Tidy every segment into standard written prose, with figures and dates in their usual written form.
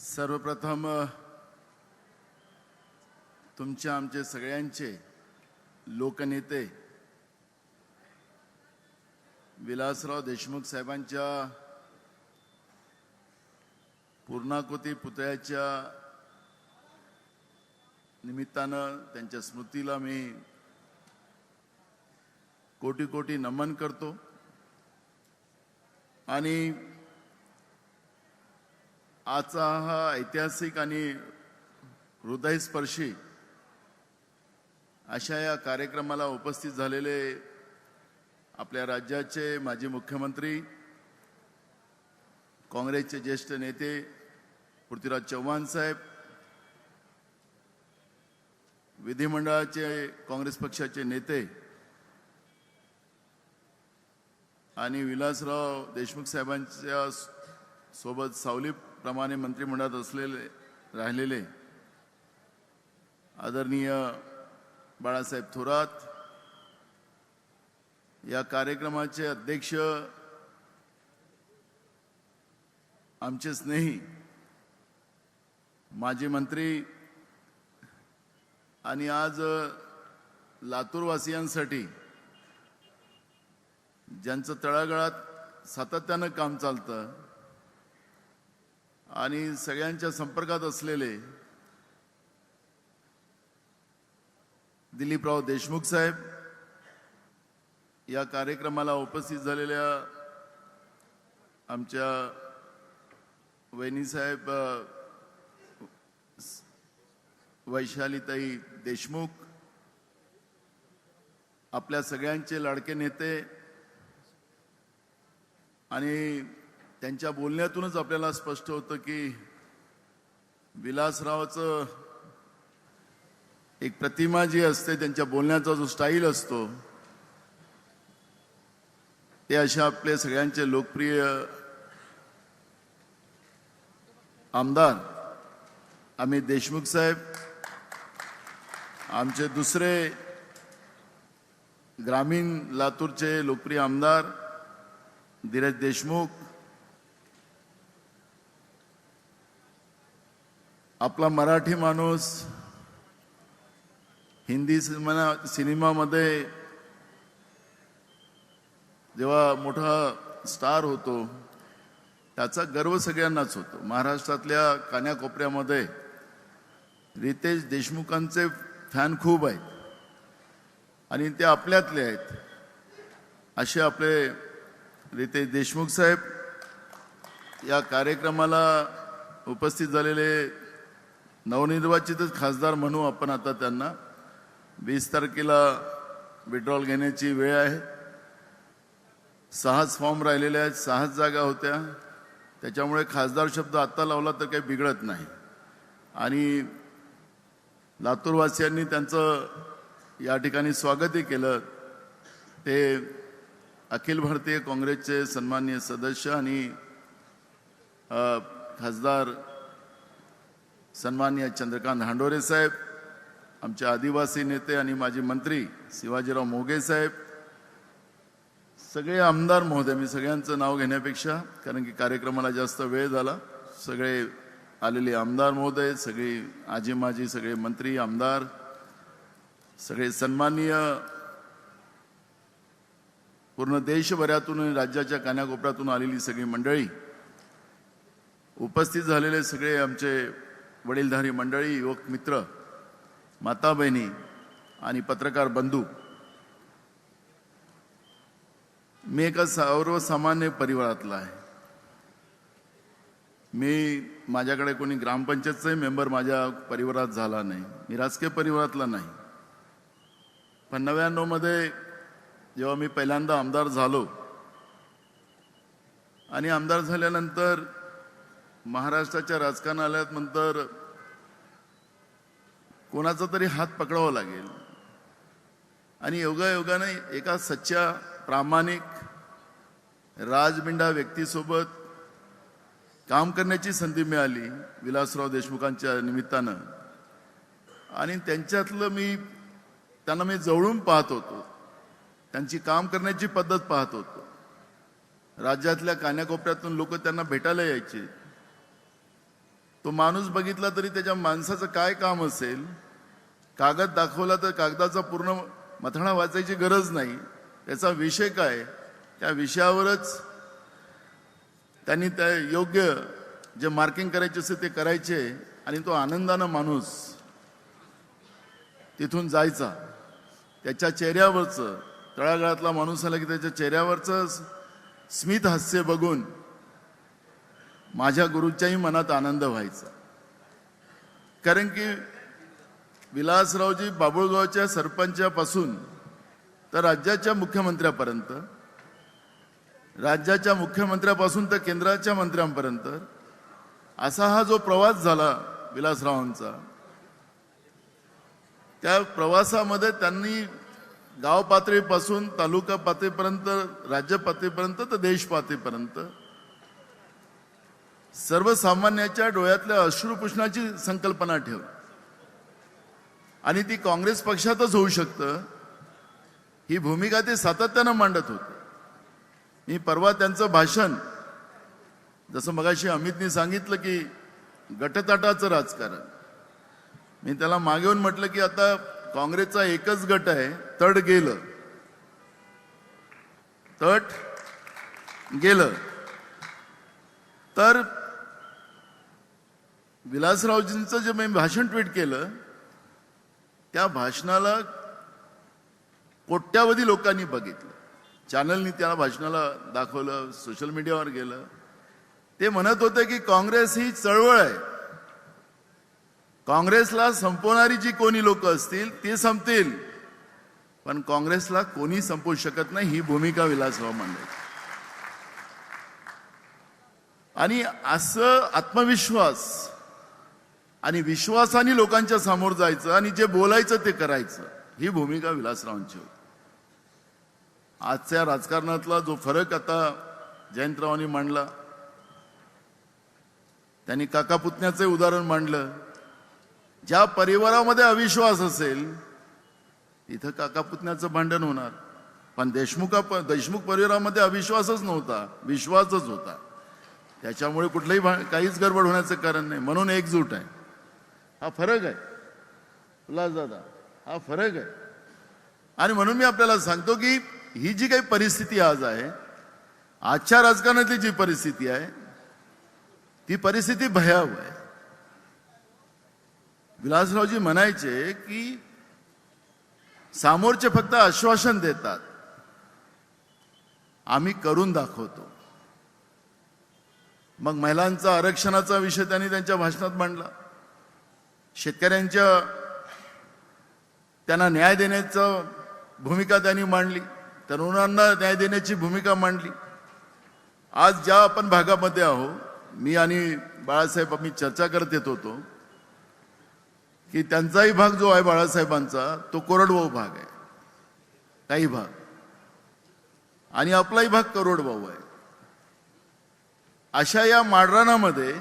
सर्वप्रथम तुमच्या आमचे सगळ्यांचे लोकनेते विलासराव देशमुख साहेबांच्या पूर्णाकृती पुतळ्याच्या निमित्तानं त्यांच्या स्मृतीला मी कोटी कोटी नमन करतो आणि आजचा हा ऐतिहासिक आणि हृदयस्पर्शी अशा या कार्यक्रमाला उपस्थित झालेले आपल्या राज्याचे माजी मुख्यमंत्री काँग्रेसचे ज्येष्ठ नेते पृथ्वीराज चव्हाण साहेब, विधिमंडळाचे काँग्रेस पक्षाचे नेते आणि विलासराव देशमुख साहेबांच्या सोबत सावलीप्रमाणे मंत्रिमंडळात राहिलेले आदरणीय बाळासाहेब थोरात, या कार्यक्रमाचे अध्यक्ष आमचे स्नेही माजी मंत्री आणि आज लातूरवासियांसाठी ज्यांचं तळागाळात सातत्यानं काम चालतं आणि सगळ्यांच्या संपर्कात असलेले दिलीपराव देशमुख साहेब, या कार्यक्रमाला उपस्थित झालेल्या आमच्या वहिनीसाहेब वैशालीताई देशमुख, आपल्या सगळ्यांचे लाडके नेते, आणि त्यांच्या बोलण्यातूनच आपल्याला स्पष्ट होतं की विलासरावाचं एक प्रतिमा जी असते, त्यांच्या बोलण्याचा जो स्टाईल असतो, ते अशा आपले सगळ्यांचे लोकप्रिय आमदार अमित देशमुख साहेब, आमचे दुसरे ग्रामीण लातूरचे लोकप्रिय आमदार धीरज देशमुख, आपला मराठी माणूस हिंदी सिनेमामध्ये जेव्हा मोठा स्टार होतो त्याचा गर्व सगळ्यांनाच होतो. महाराष्ट्रातल्या कान्याकोपऱ्यामध्ये रितेश देशमुखांचे फॅन खूप आहेत आणि ते आपल्यातले आहेत. असे आपले रितेश देशमुख साहेब या कार्यक्रमाला उपस्थित झालेले नवनिर्वाचितच खासदार म्हणू आपण आता त्यांना. 20 तारखेला विड्रॉल घेण्याची वेळ आहे. 6 फॉर्म राहिलेले आहेत, 6 जागा होत्या, त्याच्यामुळे खासदार शब्द आत्ता लावला तर काही बिघडत नाही. आणि लातूरवासियांनी त्यांचं या ठिकाणी स्वागतही केलं. ते अखिल भारतीय काँग्रेसचे सन्माननीय सदस्य आणि खासदार सन्माननीय चंद्रकांत हांडोरे साहेब, आमचे आदिवासी नेते आणि माजी मंत्री शिवाजीराव मोघे साहेब, सगळे आमदार महोदय, मी सगळ्यांचं नाव घेण्यापेक्षा, कारण की कार्यक्रमाला जास्त वेळ झाला, सगळे आलेले आमदार महोदय, सगळे आजी माजी सगळे मंत्री आमदार, सगळे सन्माननीय पूर्ण देशभरातून आणि राज्याच्या कानाकोपऱ्यातून आलेली सगळी मंडळी, उपस्थित झालेले सगळे आमचे वडीलधारी मंडळी, युवक मित्र, माता बहिणी आणि पत्रकार बंधू, मी एका सर्वसामान्य परिवारातला आहे. माझ्याकडे कोणी ग्रामपंचायतचाही मेंबर माझ्या परिवारात झाला नाही, मी राजकीय परिवारातला नाही. पण 99 मध्ये जेव्हा मी पहिल्यांदा आमदार झालो आणि आमदार झाल्यानंतर महाराष्ट्राच्या राजकारणात आल्यानंतर कोणाचा तरी हात पकडावा लागेल आणि योगायोगाने एका सच्च्या प्रामाणिक राजबिंडा व्यक्तीसोबत काम करण्याची संधी मिळाली विलासराव देशमुखांच्या निमित्तानं. आणि त्यांना मी जवळून पाहत होतो, त्यांची काम करण्याची पद्धत पाहत होतो. राज्यातल्या कान्याकोपऱ्यातून लोक त्यांना भेटायला यायचे. तो माणूस बघितला तरी त्याच्या माणसाचं काय काम असेल, कागद दाखवला तर कागदाचा पूर्ण मथळा वाचायची गरज नाही, त्याचा विषय काय त्या विषयावरच त्यांनी त्या योग्य जे मार्किंग करायचे असेल ते करायचे आणि तो आनंदानं माणूस तिथून जायचा. त्याच्या चेहऱ्यावरचं तळागाळातला माणूस आला की त्याच्या चेहऱ्यावरचं स्मित हास्य बघून माझ्या गुरूच्याही मनात आनंद व्हायचा. कारण की विलासरावजी बाभुळगावच्या सरपंचापासून तर राज्याच्या मुख्यमंत्र्यापर्यंत, राज्याच्या मुख्यमंत्र्यापासून तर केंद्राच्या मंत्र्यांपर्यंत असा हा जो प्रवास झाला विलासरावांचा, त्या प्रवासामध्ये त्यांनी गाव पातळीपासून तालुका पातळीपर्यंत, राज्य पातळीपर्यंत तर देश पातळीपर्यंत सर्वसामान्याच्या डोळ्यातल्या अश्रू पुसण्याची संकल्पना ठेवली. आणि ती काँग्रेस पक्षातच होऊ शकतं ही भूमिका ते सातत्यानं मांडत होते. मी परवा त्यांचं भाषण, जसं मगाशी अमितनी सांगितलं की गटतटाचं राजकारण, मी त्याला मागे येऊन म्हटलं की आता काँग्रेसचा एकच गट आहे, तट गेलं, तट गेलं. तर विलासरावजींचं जे मी भाषण ट्विट केलं त्या भाषणाला कोट्यावधी लोकांनी बघितलं, चॅनलनी त्या भाषणाला दाखवलं, सोशल मीडियावर गेलं. ते म्हणत होते की काँग्रेस ही चळवळ आहे, काँग्रेसला संपवणारी जी कोणी लोक असतील ते संपतील, पण काँग्रेसला कोणी संपवू शकत नाही, ही भूमिका विलासराव मांडली. आणि असं आत्मविश्वास आणि विश्वासाने लोकांच्या समोर जायचं आणि जे बोलायचं ते करायचं, ही भूमिका विलासरावांची होती. आजच्या राजकारणातला जो फरक आता जयंतरावांनी मांडला, त्यांनी काका पुतण्याचे उदाहरण मांडलं. ज्या परिवारामध्ये अविश्वास असेल तिथं काका पुतण्याचं भांडण होणार, पण देशमुख परिवारामध्ये अविश्वासच नव्हता, विश्वासच होता. त्याच्यामुळे कुठलंही काहीच गडबड होण्याचं कारण नाही. म्हणून एकजूट आहे, हा फरक आहे उल्हासदादा, हा फरक आहे. आणि म्हणून मी आपल्याला सांगतो की ही जी काही परिस्थिती आज आहे, आजच्या राजकारणातली जी परिस्थिती आहे ती परिस्थिती भयावह आहे. विलासरावजी म्हणायचे की समोरचे फक्त आश्वासन देतात, आम्ही करून दाखवतो. मग महिलांचा आरक्षणाचा विषय त्यांनी त्यांच्या भाषणात मांडला, शेतकऱ्यांच्या त्यांना न्याय देण्याचा भूमिका त्यांनी मांडली, तरुणांना न्याय देण्याची भूमिका मांडली. आज ज्या आपण भागामध्ये आहो, मी आणि बाळासाहेब आम्ही चर्चा करत येत होतो की त्यांचाही भाग जो आहे बाळासाहेबांचा तो कोरडवाहू भाग आहे काही भाग, आणि आपलाही भाग कोरडवाहू आहे. अशा या माळरानामध्ये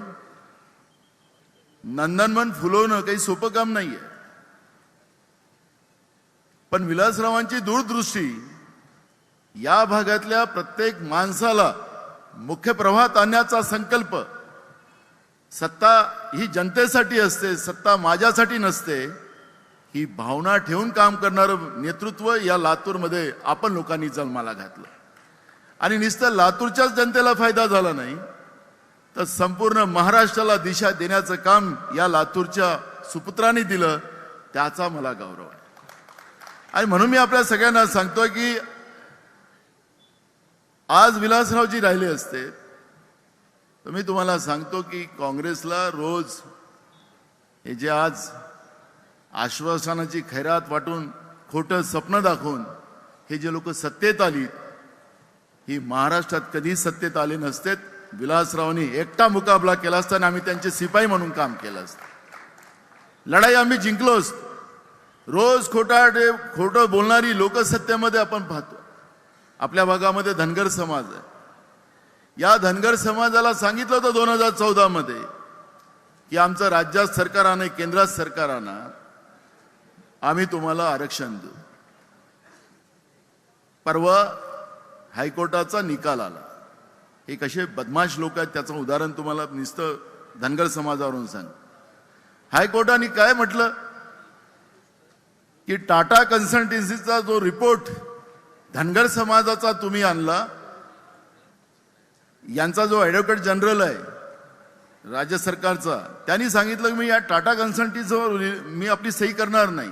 नंदनवन फुलवणं काही सोपं काम नाहीये. पण विलासरावांची दूरदृष्टी या भागातल्या प्रत्येक माणसाला मुख्य प्रवाहात आणण्याचा संकल्प, सत्ता ही जनतेसाठी असते, सत्ता माझ्यासाठी नसते, ही भावना ठेवून काम करणारं नेतृत्व या लातूरमध्ये आपण लोकांनी जन्माला घातलं. आणि नुसतं लातूरच्याच जनतेला फायदा झाला नाही तर संपूर्ण महाराष्ट्राला दिशा देण्याचं काम या लातूरच्या सुपुत्रांनी दिलं, त्याचा मला गौरव आहे. आणि म्हणून मी आपल्या सगळ्यांना सांगतोय की आज विलासरावजी राहिले असते तर मी तुम्हाला सांगतो की काँग्रेसला रोज हे जे आज आश्वासनाची खैरात वाटून खोटं स्वप्न दाखवून हे जे लोक सत्तेत आली, ही महाराष्ट्रात कधी सत्तेत आले नसतेत. विलासरावांनी एकटा मुकाबला केला असता आणि आम्ही त्यांचे सिपाई म्हणून काम केलं असतं. लढाई आम्ही जिंकलो असतो. रोज खोटं बोलणारी लोक सत्तेमध्ये आपण पाहतो. आपल्या भागामध्ये धनगर समाज आहे. या धनगर समाजाला सांगितलं होतं 2014 मध्ये की आमचं राज्यात सरकार आणि केंद्रात सरकार आणा, आम्ही तुम्हाला आरक्षण देऊ. परवा हायकोर्टाचा निकाल आला. हे कसे बदमाश लोक आहेत त्याचं उदाहरण तुम्हाला नुसतं धनगर समाजावरून सांग. हायकोर्टाने काय म्हटलं की टाटा कन्सल्टन्सीचा जो रिपोर्ट धनगर समाजाचा तुम्ही आणला, यांचा जो ॲडव्होकेट जनरल आहे राज्य सरकारचा, त्यांनी सांगितलं की मी या टाटा कन्सल्टन्सीवर मी आपली सही करणार नाही.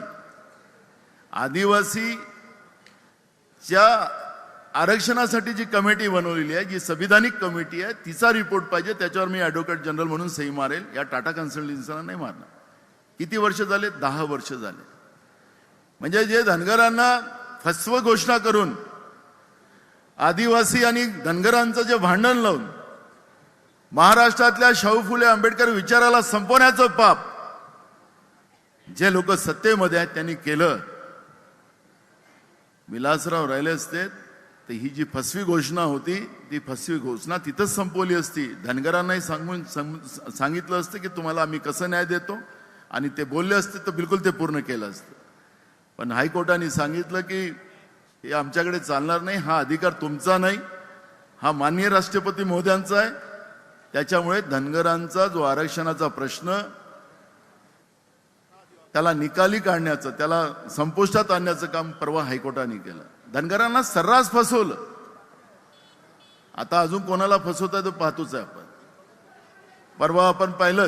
आदिवासीच्या आरक्षणासाठी जी कमिटी बनवलेली आहे, जी संविधानिक कमिटी आहे, तिचा रिपोर्ट पाहिजे, त्याच्यावर मी ॲडव्होकेट जनरल म्हणून सही मारेल. या टाटा कन्सल्टन्सीला नाही मारणार. किती वर्ष झाले? 10 वर्ष झाले. म्हणजे जे धनगरांना फसव घोषणा करून आदिवासी आणि धनगरांचं जे भांडण लावून महाराष्ट्रातल्या शाहू फुले आंबेडकर विचाराला संपवण्याचं पाप जे लोक सत्तेमध्ये आहेत त्यांनी केलं. विलासराव राहिले असते तर ही जी फसवी घोषणा होती, ती फसवी घोषणा तिथंच संपवली असती. धनगरांनाही सांगितलं असतं की तुम्हाला आम्ही कसं न्याय देतो, आणि ते बोलले असते तर बिलकुल ते पूर्ण केलं असतं. पण हायकोर्टाने सांगितलं की हे आमच्याकडे चालणार नाही, हा अधिकार तुमचा नाही, हा माननीय राष्ट्रपती महोदयांचा आहे. त्याच्यामुळे धनगरांचा जो आरक्षणाचा प्रश्न त्याला निकाली काढण्याचं, त्याला संपुष्टात आणण्याचं काम परवा हायकोर्टाने केलं. धनगरांना सर्रास फसवलं. आता अजून कोणाला फसवत आहे तो पाहतोच आहे आपण. परवा आपण पाहिलं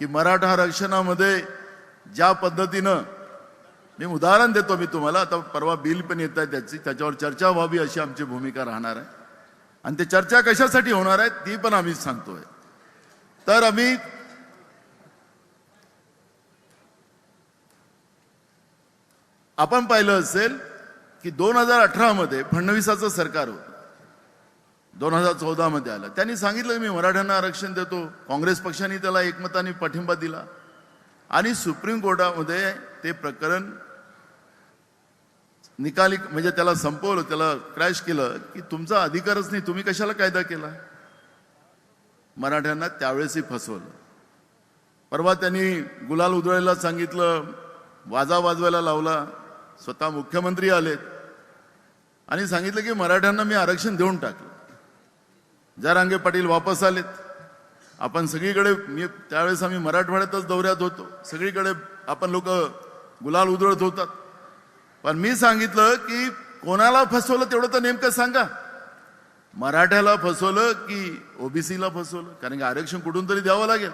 की मराठा आरक्षणामध्ये ज्या पद्धतीनं, मी उदाहरण देतो मी तुम्हाला, आता परवा बिल पण येत आहे त्याच्यावर चर्चा व्हावी अशी आमची भूमिका राहणार आहे. आणि ते चर्चा कशासाठी होणार आहे ती पण आम्ही सांगतोय. तर आम्ही आपण पाहिलं असेल की 2018 मध्ये फडणवीसाचं सरकार होतं, 2014 मध्ये आलं. त्यांनी सांगितलं मी मराठ्यांना आरक्षण देतो. काँग्रेस पक्षाने त्याला एकमताने पाठिंबा दिला आणि सुप्रीम कोर्टामध्ये ते प्रकरण निकाली, म्हणजे त्याला संपवलं, त्याला क्रॅश केलं की तुमचा अधिकारच नाही, तुम्ही कशाला कायदा केला. मराठ्यांना त्यावेळेसही फसवलं. परवा त्यांनी गुलाल उधळायला सांगितलं, वाजा वाजवायला लावला. स्वतः मुख्यमंत्री आलेत आणि सांगितलं की मराठ्यांना मी आरक्षण देऊन टाकलं. जरांगे पाटील वापस आलेत. आपण सगळीकडे, मी त्यावेळेस आम्ही मराठवाड्यातच दौऱ्यात होतो, सगळीकडे आपण लोक गुलाल उधळत होतात. पण मी सांगितलं की कोणाला फसवलं तेवढं तर नेमकं सांगा. मराठ्याला फसवलं की ओबीसीला फसवलं? कारण की आरक्षण कुठून तरी द्यावं लागेल.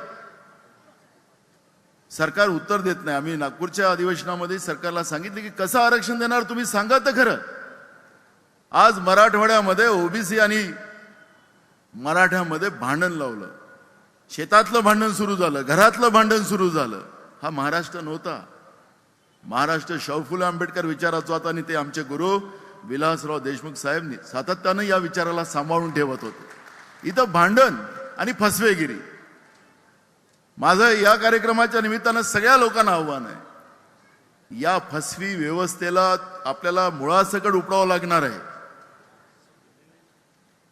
सरकार उत्तर देत नाही. आम्ही नागपूरच्या अधिवेशनामध्ये सरकारला सांगितले की कसं आरक्षण देणार तुम्ही सांगा तर खरं. आज मराठवाड्यामध्ये ओबीसी आणि मराठ्यामध्ये भांडण लावलं, शेतातलं भांडण सुरू झालं, घरातलं भांडण सुरू झालं. हा महाराष्ट्र नव्हता. महाराष्ट्र शाहू फुले आंबेडकर विचाराचा होता आणि ते आमचे गुरु विलासराव देशमुख साहेब सातत्यानं या विचाराला सांभाळून ठेवत होते. इथं भांडण आणि फसवेगिरी. माझं या कार्यक्रमाच्या निमित्तानं सगळ्या लोकांना आव्हान आहे, या फसवी व्यवस्थेला आपल्याला मुळासकट उपडावं लागणार आहे.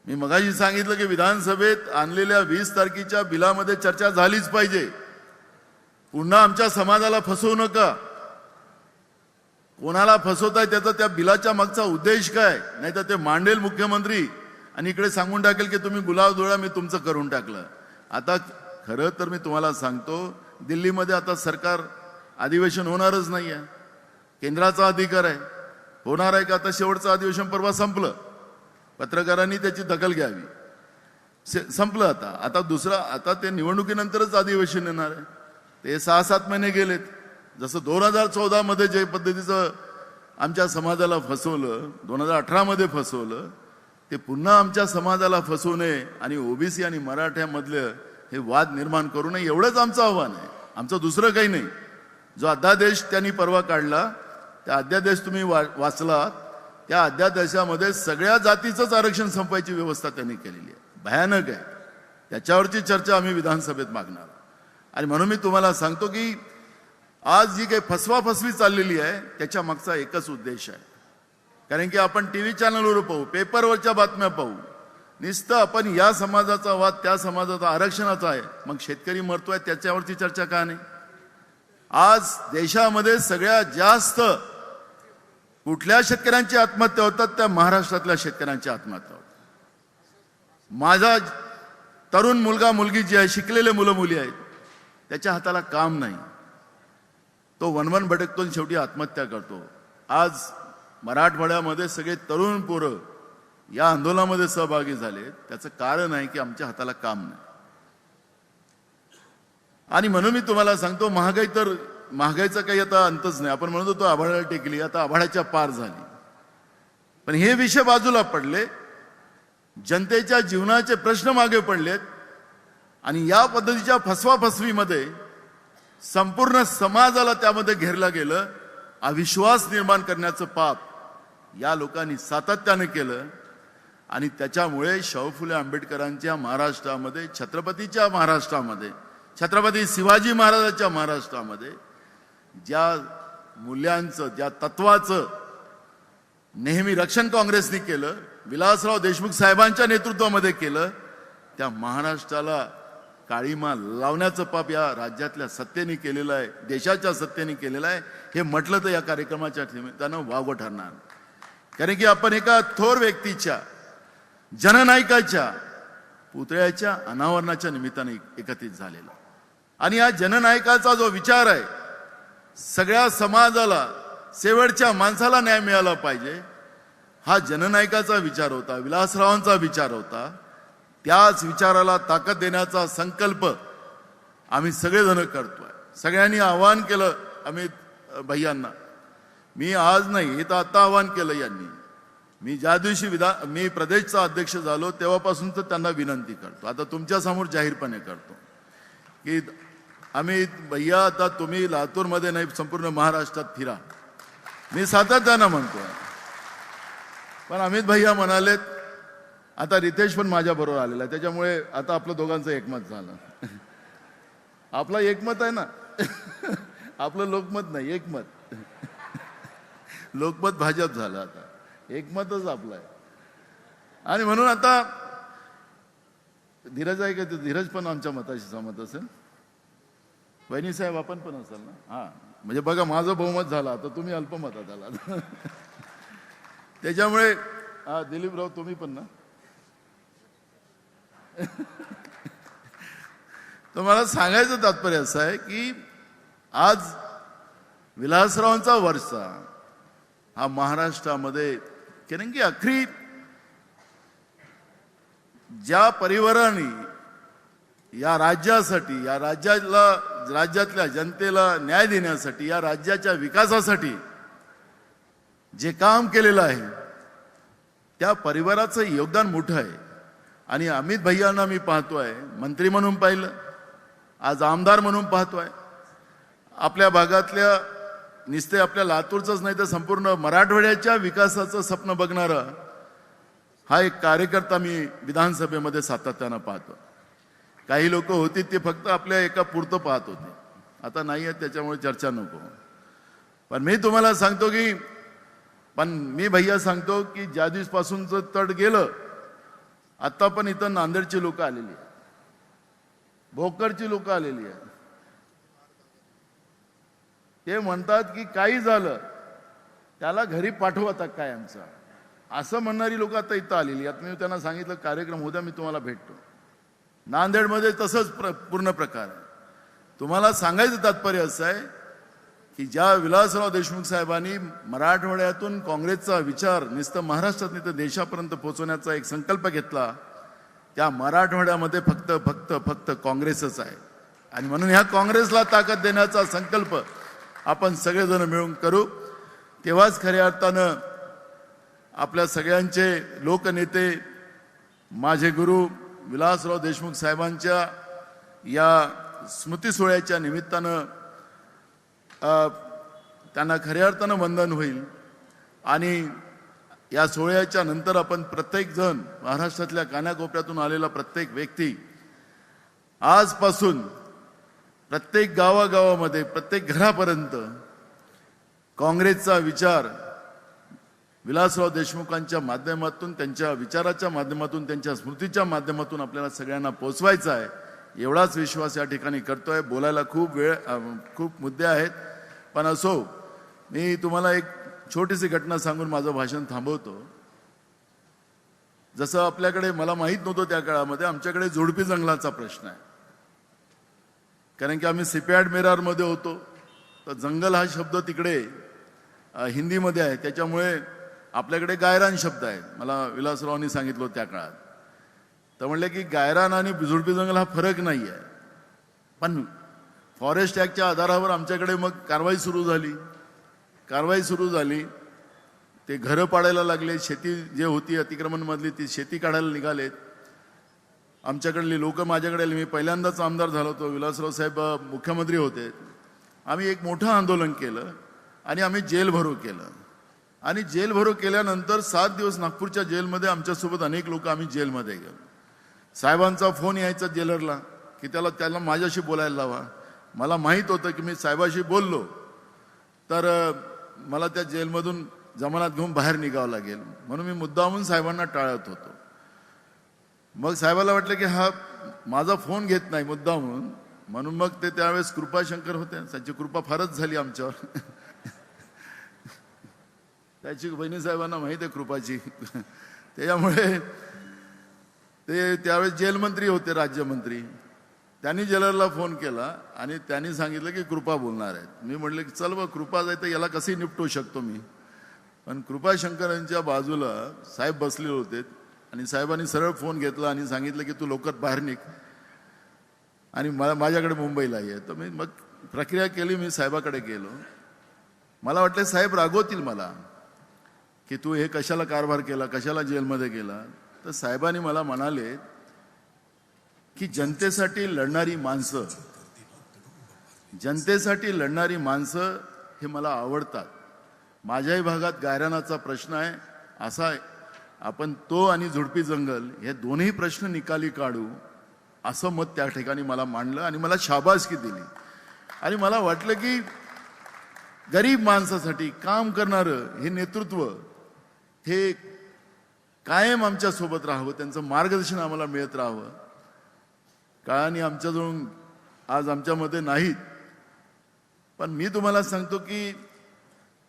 मी मगाशी सांगितलं की विधानसभेत आणलेल्या 20 तारखेच्या बिलामध्ये चर्चा झालीच पाहिजे. पुन्हा आमच्या समाजाला फसवू नका. कोणाला फसवताय त्याचा त्या बिलाच्या मागचा उद्देश काय, नाही तर ते मांडेल मुख्यमंत्री आणि इकडे सांगून टाकेल की तुम्ही गुलाब डोळा मी तुमचं करून टाकलं. आता खरं तर मी तुम्हाला सांगतो, दिल्लीमध्ये आता सरकार अधिवेशन होणारच नाही आहे. केंद्राचा अधिकार आहे, होणार आहे का? आता शेवटचं अधिवेशन परवा संपलं, पत्रकारांनी त्याची दखल घ्यावी. संपलं आता दुसरा, आता ते निवडणुकीनंतरच अधिवेशन येणार आहे. ते 6-7 महिने गेलेत. जसं 2014 मध्ये जे पद्धतीचं आमच्या समाजाला फसवलं, 2018 मध्ये फसवलं, ते पुन्हा आमच्या समाजाला फसवू नये आणि ओबीसी आणि मराठ्यामधलं हे वाद निर्माण करू नये, एवढंच आमचं आव्हान आहे. आमचं दुसरं काही नाही. जो अध्यादेश त्यांनी परवा काढला, त्या अध्यादेश तुम्ही वाचलात, त्या अध्यादेशामध्ये सगळ्या जातीचंच आरक्षण संपवायची व्यवस्था त्यांनी केलेली आहे. भयानक आहे. त्याच्यावरची चर्चा आम्ही विधानसभेत मागणार. आणि म्हणून मी तुम्हाला सांगतो की आज जी काही फसवाफसवी चाललेली आहे त्याच्या मागचा एकच उद्देश आहे. कारण की आपण टीव्ही चॅनलवर पाहू, पेपरवरच्या बातम्या पाहू, नुसतं आपण या समाजाचा वाद त्या समाजाचा आरक्षणाचा आहे, मग शेतकरी मरतोय त्याच्यावरची चर्चा का नाही? आज देशामध्ये सगळ्यात जास्त कुठल्या शेतकऱ्यांची आत्महत्या होतात? त्या महाराष्ट्रातल्या शेतकऱ्यांची आत्महत्या होतात. माझा तरुण मुलगा मुलगी जी आहे, शिकलेले मुलं मुली आहेत, त्याच्या हाताला काम नाही, तो वनवन भटकतो आणि शेवटी आत्महत्या करतो. आज मराठवाड्यामध्ये सगळे तरुण पोरं या आंदोलनामध्ये सहभागी झाले. त्याचं कारण आहे की आमच्या हाताला काम नाही. आणि म्हणून मी तुम्हाला सांगतो, महागाईचा काही आता अंतच नाही. आपण म्हणत होतो आभाळाला टेकली, आता आभाळाच्या पार झाली. पण हे विषय बाजूला पडले, जनतेच्या जीवनाचे प्रश्न मागे पडलेत आणि या पद्धतीच्या फसवाफसवीमध्ये संपूर्ण समाजाला त्यामध्ये घेरलं गेलं. अविश्वास निर्माण करण्याचं पाप या लोकांनी सातत्याने केलं आणि त्याच्यामुळे शाहू फुले आंबेडकरांच्या महाराष्ट्रामध्ये, छत्रपतीच्या महाराष्ट्रामध्ये, छत्रपती शिवाजी महाराजांच्या महाराष्ट्रामध्ये ज्या मूल्यांचं, ज्या तत्वाचं नेहमी रक्षण काँग्रेसने केलं, विलासराव देशमुख साहेबांच्या नेतृत्वामध्ये केलं, त्या महाराष्ट्राला काळीमा लावण्याचं पाप या राज्यातल्या सत्तेने केलेलं आहे, देशाच्या सत्तेने केलेलं आहे. हे म्हटलं तर या कार्यक्रमाच्या निमित्तानं वावगं ठरणार. कारण की आपण एका थोर व्यक्तीच्या, जननायकाच्या पुतळ्याच्या अनावरणाच्या निमित्ताने एकत्रित झालेला आणि या जननायकाचा जो विचार आहे, सगळ्या समाजाला, शेवटच्या माणसाला न्याय मिळाला पाहिजे, हा जननायकाचा विचार होता, विलासरावांचा विचार होता. त्याच विचाराला ताकद देण्याचा संकल्प आम्ही सगळेजण करतोय. सगळ्यांनी आवाहन केलं अमित भैयांना. मी आज नाही, हे तर आता आवाहन केलं यांनी. मी ज्या दिवशी मी प्रदेशचा अध्यक्ष झालो तेव्हापासून तर त्यांना विनंती करतो, आता तुमच्या समोर जाहीरपणे करतो की अमित भैया, आता तुम्ही लातूरमध्ये नाही, संपूर्ण महाराष्ट्रात फिरा. मी सातत्यानं म्हणतोय. पण अमित भैया म्हणालेत, आता रितेश पण माझ्या बरोबर आलेला आहे, त्याच्यामुळे आता आपलं दोघांचं एकमत झालं. आपला एकमत आहे ना, आपलं लोकमत नाही, एकमत. लोकमत भाजप झालं, आता एकमतच आपलं आहे. आणि म्हणून आता धीरज आहे का, धीरज पण आमच्या मताशी सहमत असेल. वहिनी साहेब आपण पण असाल ना. हा, म्हणजे बघा, माझं बहुमत झालं, आता तुम्ही अल्पमतात आला. त्याच्यामुळे दिलीपराव तुम्ही पण ना. तुम्हाला सांगायचं तात्पर्य असं आहे की आज विलासरावांचा वर्षा हा महाराष्ट्रामध्ये, कारण की अखरी ज्या परिवाराने या राज्यासाठी, या राज्यातल्या जनतेला न्याय देण्यासाठी, या राज्याच्या विकासासाठी जे काम केलेलं आहे, त्या परिवाराचं योगदान मोठं आहे. आणि अमित भैयांना मी पाहतोय, मंत्री म्हणून पाहिलं, आज आमदार म्हणून पाहतोय. आपल्या भागातल्या, नुसते आपल्या लातूरचंच नाही तर संपूर्ण मराठवाड्याच्या विकासाचं स्वप्न बघणारा हा एक कार्यकर्ता मी विधानसभेमध्ये सातत्यानं पाहतो. काही लोक होती ते फक्त आपल्या एका पुरतं पाहत होते, आता नाही आहेत, त्याच्यामुळे चर्चा नको. पण मी तुम्हाला सांगतो की, मी भैया सांगतो की ज्या दिवसपासूनचं तट गेलं, आता पण इथं नांदेडची लोक आलेली आहेत, भोकरची लोक आलेली आहेत. ते म्हणतात की काही झालं त्याला घरी पाठवू आता काय आमचा, असं म्हणणारी लोक आता इथं आलेली आहेत. मी त्यांना सांगितलं कार्यक्रम उद्या मी तुम्हाला भेटतो. नांदेडमध्ये तसंच पूर्ण प्रकार आहे. तुम्हाला सांगायचं तात्पर्य असं आहे की ज्या विलासराव देशमुख साहेबांनी मराठवाड्यातून काँग्रेसचा विचार नुसतं महाराष्ट्रात नाही तर देशापर्यंत पोहोचवण्याचा एक संकल्प घेतला, त्या मराठवाड्यामध्ये फक्त फक्त फक्त काँग्रेसच आहे. आणि म्हणून ह्या काँग्रेसला ताकद देण्याचा संकल्प आपण सगळेजण मिळून करू. तेव्हाच खऱ्या अर्थानं आपल्या सगळ्यांचे लोकनेते, माझे गुरु विलासराव देशमुख साहेबांच्या या स्मृती सोहळ्याच्या निमित्तानं त्यांना खऱ्या अर्थानं वंदन होईल. आणि या सोहळ्याच्या नंतर आपण प्रत्येक जण, महाराष्ट्रातल्या कानाकोपऱ्यातून आलेला प्रत्येक व्यक्ती, आजपासून प्रत्येक गावागावामध्ये, प्रत्येक घरापर्यंत काँग्रेसचा विचार विलासराव देशमुखांच्या माध्यमातून, त्यांच्या विचाराच्या माध्यमातून, त्यांच्या स्मृतीच्या माध्यमातून आपल्याला सगळ्यांना पोचवायचा आहे. एवढाच विश्वास या ठिकाणी करतोय. बोलायला खूप मुद्दे आहेत, पण असो, मी तुम्हाला एक छोटीशी घटना सांगून माझं भाषण थांबवतो. जसं आपल्याकडे, मला माहीत नव्हतं त्या काळामध्ये, आमच्याकडे जोडपी जंगलाचा प्रश्न आहे. कारण की आम्ही सिपयार्ड मेरारमध्ये होतो, तर जंगल हा शब्द तिकडे हिंदीमध्ये आहे, त्याच्यामुळे आपल्याकडे गायरान शब्द आहे. मला विलासरावांनी सांगितलं त्या काळात. तर म्हणले की गायरान आणि झुडपी जंगल हा फरक नाही आहे. पण फॉरेस्ट ॲक्टच्या आधारावर आमच्याकडे मग कारवाई सुरू झाली. ते घरं पाडायला लागले, शेती जे होती अतिक्रमणमधली ती शेती काढायला निघालेत. आमच्याकडली लोक माझ्याकडे आले. मी पहिल्यांदाच आमदार झालो होतो, विलासराव साहेब मुख्यमंत्री होते. आम्ही एक मोठं आंदोलन केलं आणि आम्ही जेल भरो केलं. आणि जेल भरो केल्यानंतर 7 दिवस नागपूरच्या जेलमध्ये आमच्यासोबत अनेक लोक आम्ही जेलमध्ये गेलो. साहेबांचा फोन यायचा जेलरला की त्याला माझ्याशी बोलायला लावा. मला माहीत होतं की मी साहेबाशी बोललो तर मला त्या जेलमधून जमानत घेऊन बाहेर निघावं लागेल, म्हणून मी मुद्दामून साहेबांना टाळत होतो. मग साहेबाला वाटलं की हा माझा फोन घेत नाही मुद्दामून, म्हणून मग ते त्यावेळेस कृपाशंकर होते, त्यांची कृपा फारच झाली आमच्यावर. त्याची बहिणी साहेबांना माहीत आहे कृपाची. त्याच्यामुळे ते त्यावेळेस जेलमंत्री होते, राज्यमंत्री. त्यांनी जेलरला फोन केला आणि त्यांनी सांगितलं की कृपा बोलणार आहेत. मी म्हटलं की चल बघ, कृपा जायचं याला कसंही निपटू शकतो मी. पण कृपाशंकर यांच्या बाजूला साहेब बसलेले होते आणि साहेबांनी सरळ फोन घेतला आणि सांगितलं की तू लवकर बाहेर निघ आणि माझ्याकडे मुंबईला ये. तर मी मग प्रक्रिया केली, मी साहेबाकडे गेलो. मला वाटलं साहेब रागवतील मला की तू हे कशाला कारभार केला, कशाला जेलमध्ये गेला. तर साहेबांनी मला म्हणाले की जनतेसाठी लढणारी माणसं हे मला आवडतात. माझ्याही भागात गायरानाचा प्रश्न आहे, असा आपण तो आणि झुडपी जंगल हे दोन्ही प्रश्न निकाली काढू, असं मत त्या ठिकाणी मला मांडलं आणि मला शाबासकी दिली. आणि मला वाटलं की गरीब माणसासाठी काम करणारं हे नेतृत्व हे कायम आमच्या सोबत राहावं, त्यांचं मार्गदर्शन आम्हाला मिळत राहावं. काळाने आमच्याजवळ आज आमच्यामध्ये नाहीत, पण मी तुम्हाला सांगतो की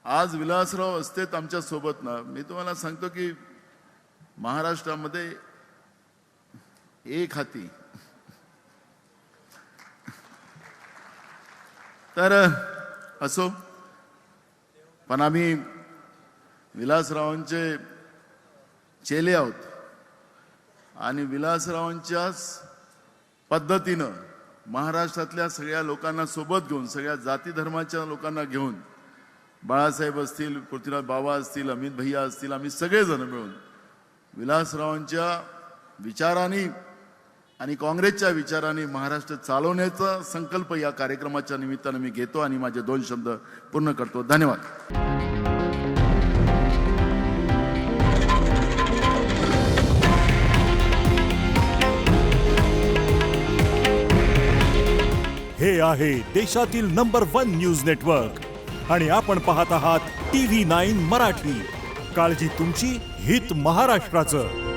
आज विलासराव असतेत आमच्या सोबत ना, मी तुम्हाला सांगतो की महाराष्ट्रामध्ये एक हाती. तर असो, पण आम्ही विलासरावांचे चेले आहोत आणि विलासरावांच्याच पद्धतीनं महाराष्ट्रातल्या सगळ्या लोकांना सोबत घेऊन, सगळ्या जाती धर्माच्या लोकांना घेऊन, बाळासाहेब असतील, पृथ्वीराज बाबा असतील, अमित भैया असतील, आम्ही सगळेजण मिळून विलासरावांच्या विचारांनी आणि काँग्रेसच्या विचारांनी महाराष्ट्र चालवण्याचा संकल्प या कार्यक्रमाच्या निमित्तानं मी घेतो आणि माझे 2 शब्द पूर्ण करतो. धन्यवाद. हे आहे देशातील नंबर 1 न्यूज नेटवर्क आणि आपण पाहत आहात TV9 मराठी. काळजी तुमची, हित महाराष्ट्राचं.